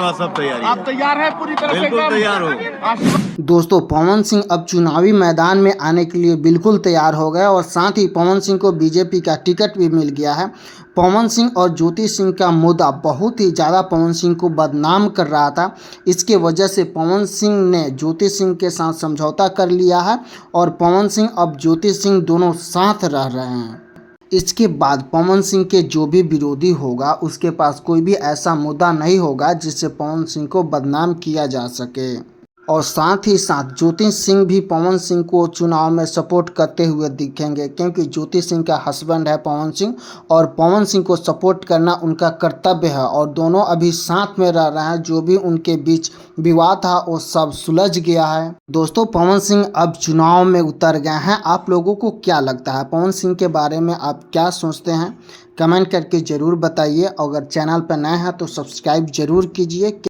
बाद सब तैयारी आप तैयार हैं पूरी तरह से? बिल्कुल तैयार हो। दोस्तों पवन सिंह अब चुनावी मैदान में आने के लिए बिल्कुल तैयार हो गए और साथ ही पवन सिंह को बीजेपी का टिकट भी मिल गया है। पवन सिंह और ज्योति सिंह का मुद्दा बहुत ही ज़्यादा पवन सिंह को बदनाम कर रहा था। इसके वजह से पवन सिंह ने ज्योति सिंह के साथ समझौता कर लिया है और पवन सिंह अब ज्योति सिंह दोनों साथ रह रहे हैं। इसके बाद पवन सिंह के जो भी विरोधी होगा उसके पास कोई भी ऐसा मुद्दा नहीं होगा जिससे पवन सिंह को बदनाम किया जा सके। और साथ ही साथ ज्योति सिंह भी पवन सिंह को चुनाव में सपोर्ट करते हुए दिखेंगे, क्योंकि ज्योति सिंह का हस्बैंड है पवन सिंह और पवन सिंह को सपोर्ट करना उनका कर्तव्य है और दोनों अभी साथ में रह रहे हैं। जो भी उनके बीच विवाद था वो सब सुलझ गया है। दोस्तों पवन सिंह अब चुनाव में उतर गए हैं। आप लोगों को क्या लगता है पवन सिंह के बारे में, आप क्या सोचते हैं? कमेंट करके ज़रूर बताइए। अगर चैनल पर नए हैं तो सब्सक्राइब जरूर कीजिए।